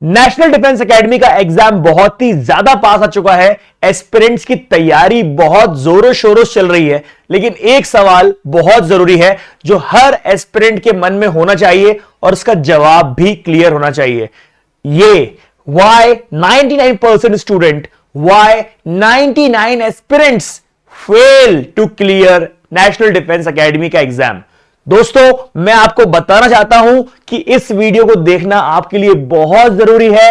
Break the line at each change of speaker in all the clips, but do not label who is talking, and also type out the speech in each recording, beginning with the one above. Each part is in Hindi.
नेशनल डिफेंस एकेडमी का एग्जाम बहुत ही ज्यादा पास आ चुका है। एस्पिरेंट्स की तैयारी बहुत जोरों शोरों से चल रही है, लेकिन एक सवाल बहुत जरूरी है जो हर एस्पिरेंट के मन में होना चाहिए और उसका जवाब भी क्लियर होना चाहिए। ये why 99% student, why 99 aspirants fail to clear national defence academy का एग्जाम। दोस्तों, मैं आपको बताना चाहता हूं कि इस वीडियो को देखना आपके लिए बहुत जरूरी है,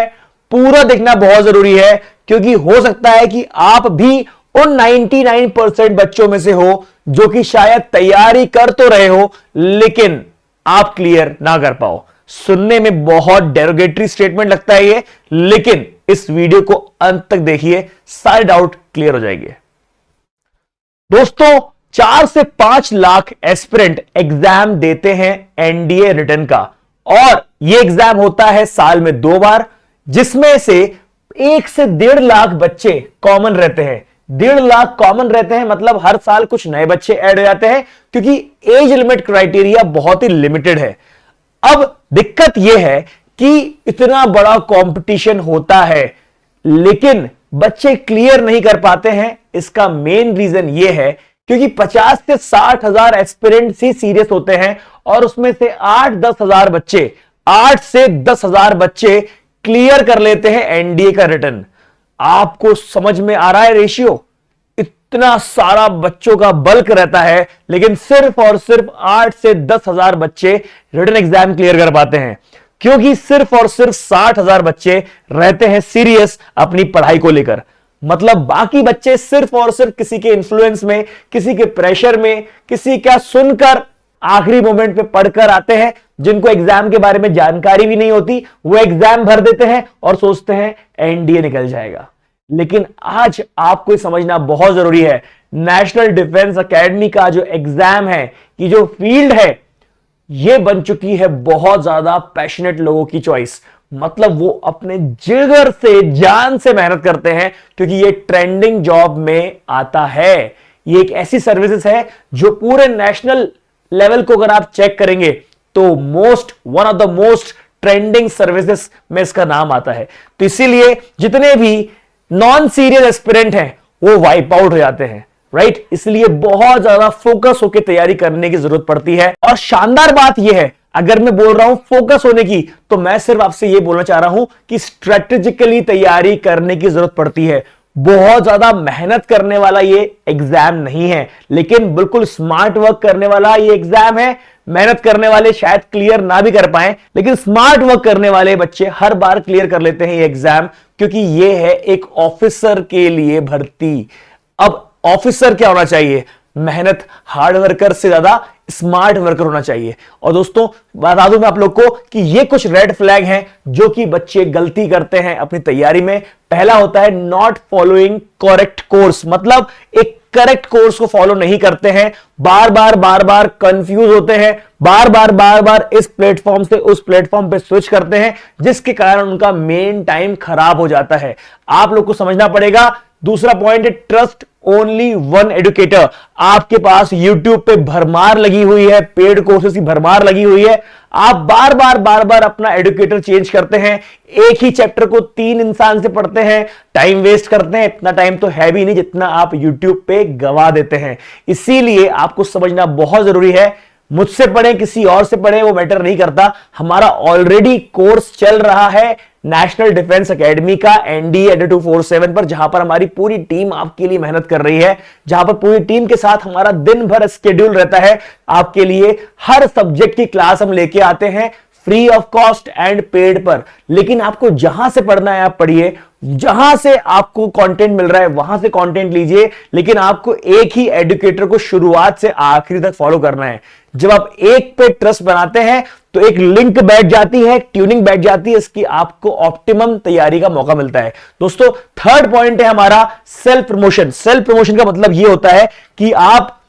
पूरा देखना बहुत जरूरी है, क्योंकि हो सकता है कि आप भी उन 99% बच्चों में से हो जो कि शायद तैयारी कर तो रहे हो लेकिन आप क्लियर ना कर पाओ। सुनने में बहुत डेरोगेटरी स्टेटमेंट लगता है ये, लेकिन इस वीडियो को अंत तक देखिए, सारे डाउट क्लियर हो जाएंगे। दोस्तों, 4 से 5 लाख एस्पिरेंट एग्जाम देते हैं एनडीए रिटन का, और यह एग्जाम होता है साल में 2 बार, जिसमें से 1 से 1.5 लाख बच्चे कॉमन रहते हैं। 1.5 लाख कॉमन रहते हैं मतलब हर साल कुछ नए बच्चे ऐड हो जाते हैं, क्योंकि एज लिमिट क्राइटेरिया बहुत ही लिमिटेड है। अब दिक्कत यह है कि इतना बड़ा कंपटीशन होता है लेकिन बच्चे क्लियर नहीं कर पाते हैं। इसका मेन रीजन यह है क्योंकि 50 से 60 हजार एस्पिरेंट्स ही सीरियस होते हैं और उसमें से 8-10 हजार बच्चे 8 से 10 हजार बच्चे क्लियर कर लेते हैं एनडीए का रिटन। आपको समझ में आ रहा है रेशियो? इतना सारा बच्चों का बल्क रहता है लेकिन सिर्फ और सिर्फ 8 से 10 हजार बच्चे रिटन एग्जाम क्लियर कर पाते हैं, क्योंकि सिर्फ और सिर्फ 60 हजार बच्चे रहते हैं सीरियस अपनी पढ़ाई को लेकर। मतलब बाकी बच्चे सिर्फ और सिर्फ किसी के इन्फ्लुएंस में, किसी के प्रेशर में, किसी का सुनकर आखिरी मोमेंट पे पढ़कर आते हैं, जिनको एग्जाम के बारे में जानकारी भी नहीं होती। वो एग्जाम भर देते हैं और सोचते हैं एनडीए निकल जाएगा। लेकिन आज आपको समझना बहुत जरूरी है, नेशनल डिफेंस एकेडमी का जो एग्जाम है, कि जो फील्ड है, यह बन चुकी है बहुत ज्यादा पैशनेट लोगों की चॉइस। मतलब वो अपने जिगर से, जान से मेहनत करते हैं, क्योंकि ये ट्रेंडिंग जॉब में आता है। ये एक ऐसी सर्विसेज है जो पूरे नेशनल लेवल को अगर आप चेक करेंगे तो one of the most trending services में इसका नाम आता है। तो इसीलिए जितने भी नॉन सीरियस एस्पिरेंट हैं वो वाइप आउट हो जाते हैं, राइट? इसलिए बहुत ज्यादा फोकस होकर तैयारी करने की जरूरत पड़ती है। और शानदार बात यह है, अगर मैं बोल रहा हूं फोकस होने की, तो मैं सिर्फ आपसे यह बोलना चाह रहा हूं कि स्ट्रेटेजिकली तैयारी करने की जरूरत पड़ती है। बहुत ज्यादा मेहनत करने वाला ये एग्जाम नहीं है, लेकिन बिल्कुल स्मार्ट वर्क करने वाला ये एग्जाम है। मेहनत करने वाले शायद क्लियर ना भी कर पाए, लेकिन स्मार्ट वर्क करने वाले बच्चे हर बार क्लियर कर लेते हैं ये एग्जाम, क्योंकि ये है एक ऑफिसर के लिए भर्ती। अब ऑफिसर क्या होना चाहिए? मेहनत, हार्ड वर्कर से ज्यादा स्मार्ट वर्कर होना चाहिए। और दोस्तों, बता दूं मैं आप लोग को कि ये कुछ रेड फ्लैग हैं जो कि बच्चे गलती करते हैं अपनी तैयारी में। पहला होता है नॉट फॉलोइंग करेक्ट कोर्स, मतलब एक करेक्ट कोर्स को फॉलो नहीं करते हैं, बार बार कंफ्यूज होते हैं, बार बार इस प्लेटफॉर्म से उस प्लेटफॉर्म पे स्विच करते हैं, जिसके कारण उनका मेन टाइम खराब हो जाता है। आप लोग को समझना पड़ेगा। दूसरा पॉइंट है ट्रस्ट ओनली वन एडुकेटर। आपके पास यूट्यूब पे भरमार लगी हुई है, पेड कोर्सेज की भरमार लगी हुई है। आप बार बार अपना एडुकेटर चेंज करते हैं, एक ही चैप्टर को 3 इंसान से पढ़ते हैं, टाइम वेस्ट करते हैं। इतना टाइम तो है भी नहीं जितना आप यूट्यूब पे गवा देते हैं। इसीलिए आपको समझना बहुत जरूरी है, मुझसे पढ़े किसी और से पढ़े वो मैटर नहीं करता। हमारा ऑलरेडी कोर्स चल रहा है नेशनल डिफेंस एकेडमी का एनडीए 247 पर, जहां पर हमारी पूरी टीम आपके लिए मेहनत कर रही है, जहां पर पूरी टीम के साथ हमारा दिन भर स्केड्यूल रहता है आपके लिए। हर सब्जेक्ट की क्लास हम लेके आते हैं free of cost and paid पर। लेकिन आपको जहां से पढ़ना है आप पढ़िए, जहां से आपको कंटेंट मिल रहा है वहां से कंटेंट लीजिए, लेकिन आपको एक ही एडुकेटर को शुरुआत से आखिरी तक फॉलो करना है। जब आप एक पे ट्रस्ट बनाते हैं तो एक लिंक बैठ जाती है, ट्यूनिंग बैठ जाती है, इसकी आपको ऑप्टिमम तैयारी का मौका मिलता है। दोस्तों, थर्ड पॉइंट है हमारा सेल्फ प्रमोशन। सेल्फ प्रमोशन का मतलब यह होता है कि आप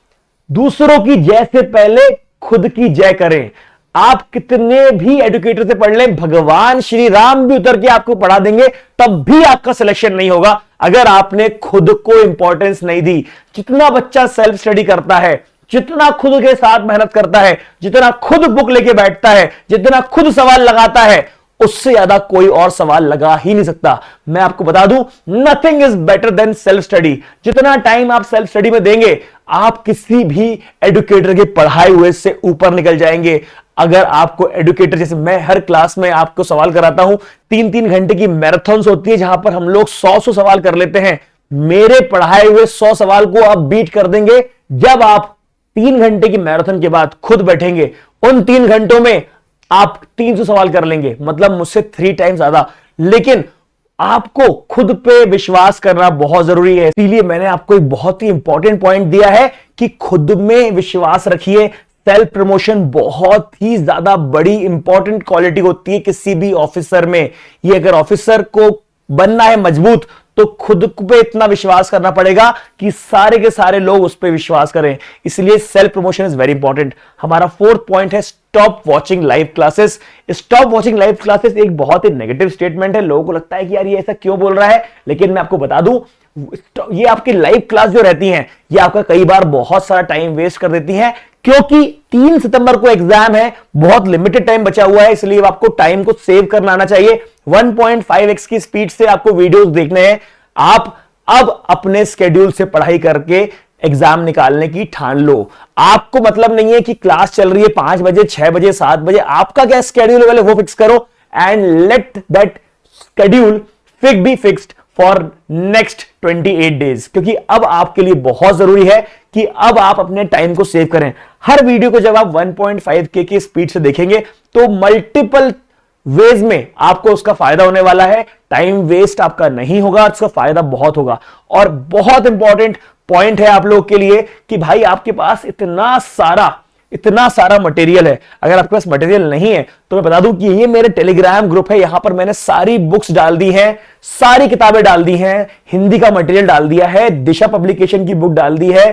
दूसरों की जय से पहले खुद की जय करें। आप कितने भी एडुकेटर से पढ़ लें, भगवान श्री राम भी उतर के आपको पढ़ा देंगे, तब भी आपका सिलेक्शन नहीं होगा अगर आपने खुद को इंपॉर्टेंस नहीं दी। जितना बच्चा सेल्फ स्टडी करता है, जितना खुद के साथ मेहनत करता है, जितना खुद बुक लेके बैठता है, जितना खुद सवाल लगाता है, उससे ज्यादा कोई और सवाल लगा ही नहीं सकता। मैं आपको बता दूं, nothing is better than self study. जितना टाइम आप सेल्फ स्टडी में देंगे, आप किसी भी एडुकेटर के पढ़ाए हुए से ऊपर निकल जाएंगे। अगर आपको एडुकेटर, जैसे मैं हर क्लास में आपको सवाल कराता हूं, 3-3 घंटे की मैराथन्स होती है जहां पर हम लोग 100 सवाल कर लेते हैं। मेरे पढ़ाए हुए 100 सवाल को आप बीट कर देंगे जब आप 3 घंटे की मैराथन के बाद खुद बैठेंगे। उन 3 घंटों में आप 300 सवाल कर लेंगे, मतलब मुझसे 3 टाइम ज्यादा। लेकिन आपको खुद पे विश्वास करना बहुत जरूरी है। इसीलिए मैंने आपको एक बहुत ही इंपॉर्टेंट पॉइंट दिया है कि खुद में विश्वास रखिए। सेल्फ प्रमोशन बहुत ही ज्यादा बड़ी इंपॉर्टेंट क्वालिटी होती है किसी भी ऑफिसर में। ये अगर ऑफिसर को बनना है मजबूत, तो खुद पे इतना विश्वास करना पड़ेगा कि सारे के सारे लोग उस पर विश्वास करें। इसलिए self promotion is very important. हमारा 4th पॉइंट है stop watching live classes. Stop watching live classes एक बहुत ही नेगेटिव स्टेटमेंट है। लोगों को लगता है कि यार ये ऐसा क्यों बोल रहा है, लेकिन मैं आपको बता दूं, ये आपकी लाइव क्लास जो रहती हैं, ये आपका कई बार बहुत सारा टाइम वेस्ट कर देती हैं, क्योंकि 3 सितंबर को एग्जाम है, बहुत लिमिटेड टाइम बचा हुआ है। इसलिए आपको टाइम को सेव करना आना चाहिए। 1.5x की स्पीड से आपको वीडियोस देखने हैं। आप अब अपने स्केड्यूल से पढ़ाई करके एग्जाम निकालने की ठान लो। आपको मतलब नहीं है कि क्लास चल रही है 5 बजे, 6 बजे, 7 बजे, आपका क्या स्केड्यूल है वो फिक्स करो and let that schedule be fixed for next 28 days. क्योंकि अब आपके लिए बहुत जरूरी है कि अब आप अपने टाइम को सेव करें। हर वीडियो को जब आप 1.5K की स्पीड से देखेंगे तो मल्टीपल वेज में आपको उसका फायदा होने वाला है। टाइम वेस्ट आपका नहीं होगा, उसका फायदा बहुत होगा। और बहुत इंपॉर्टेंट पॉइंट है आप लोग के लिए कि भाई आपके पास इतना सारा मटेरियल है। अगर आपके पास मटेरियल नहीं है तो मैं बता दूं कि ये मेरे टेलीग्राम ग्रुप है, यहां पर मैंने सारी बुक्स डाल दी हैं, सारी किताबें डाल दी हैं, हिंदी का मटेरियल डाल दिया है, दिशा पब्लिकेशन की बुक डाल दी है,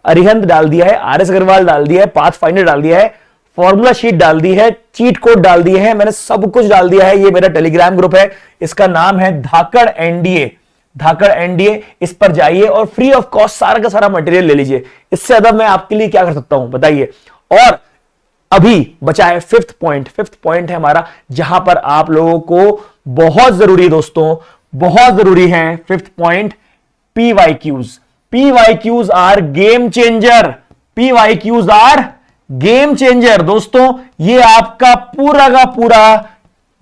अरिहंत डाल दिया है, RS अग्रवाल डाल दिया है, पाथ फाइंडर डाल दिया है, फॉर्मूला शीट डाल दी है, चीट कोड डाल दिए हैं, मैंने सब कुछ डाल दिया है। ये मेरा टेलीग्राम ग्रुप है, इसका नाम है धाकड़ एनडीए। इस पर जाइए और फ्री ऑफ कॉस्ट सारा का सारा मटेरियल ले लीजिए। इससे ज्यादा मैं आपके लिए क्या कर सकता हूं बताइए। और अभी बचा है 5th पॉइंट है हमारा, जहां पर आप लोगों को बहुत जरूरी है दोस्तों, बहुत जरूरी है 5th point, PYQs are game changer. दोस्तों ये आपका पूरा का पूरा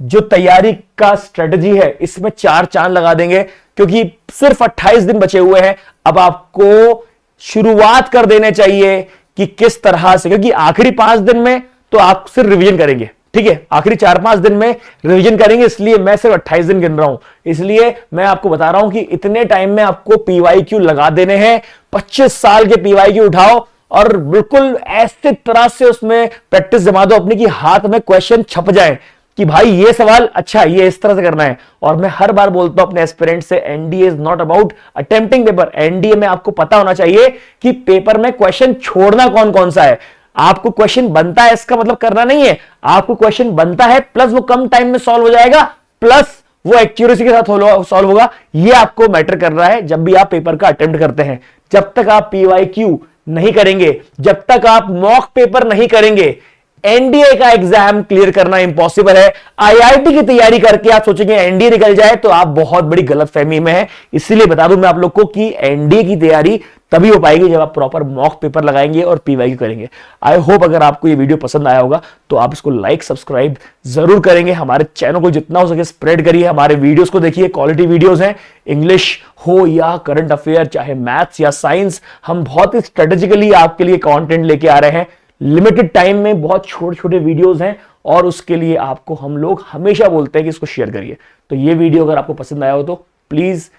जो तैयारी का स्ट्रेटजी है, इसमें 4 चांद लगा देंगे। क्योंकि सिर्फ 28 दिन बचे हुए हैं, अब आपको शुरुआत कर देने चाहिए कि किस तरह से, क्योंकि आखिरी 5 दिन में तो आप सिर्फ रिवीजन करेंगे, ठीक है, आखिरी 4-5 दिन में रिवीजन करेंगे, इसलिए मैं सिर्फ 28 दिन गिन रहा हूं। इसलिए मैं आपको बता रहा हूं कि इतने टाइम में आपको PYQ लगा देने हैं। 25 साल के PYQ उठाओ और बिल्कुल ऐसे तरह से उसमें प्रैक्टिस जमा दो अपनी, कि हाथ में क्वेश्चन छप जाए कि भाई ये सवाल अच्छा ये इस तरह से करना है। और मैं हर बार बोलता हूं अपने एस्पिरेंट से, NDA is not about attempting paper. NDA में आपको पता होना चाहिए कि पेपर में क्वेश्चन छोड़ना कौन कौन सा है। आपको क्वेश्चन बनता है इसका मतलब करना नहीं है, आपको क्वेश्चन बनता है प्लस वो कम टाइम में सॉल्व हो जाएगा, प्लस वो एक्यूरेसी के साथ सॉल्व होगा। ये आपको मैटर कर रहा है जब भी आप पेपर का अटेम्प्ट करते हैं। जब तक आप PYQ नहीं करेंगे, जब तक आप मॉक पेपर नहीं करेंगे, एनडीए का एग्जाम क्लियर करना इंपॉसिबल है। आईआईटी की तैयारी करके आप सोचेंगे एनडीए निकल जाए, तो आप बहुत बड़ी गलतफहमी में है। इसीलिए बता दूं मैं आप लोग को कि एनडीए की तैयारी तभी हो पाएगी जब आप प्रॉपर मॉक पेपर लगाएंगे और PYQ करेंगे। आई होप अगर आपको ये वीडियो पसंद आया होगा तो आप इसको लाइक सब्सक्राइब जरूर करेंगे। हमारे चैनल को जितना हो सके स्प्रेड करिए, हमारे वीडियोस को देखिए, क्वालिटी वीडियोस हैं, इंग्लिश हो या करंट अफेयर, चाहे मैथ्स या साइंस, हम बहुत ही स्ट्रेटेजिकली आपके लिए कंटेंट लेके आ रहे हैं। लिमिटेड टाइम में बहुत छोटे छोटे वीडियोस हैं और उसके लिए आपको हम लोग हमेशा बोलते हैं कि इसको शेयर करिए। तो ये वीडियो अगर आपको पसंद आया हो तो please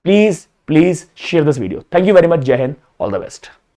please please share this video. Thank you very much. जय हिंद, ऑल द बेस्ट।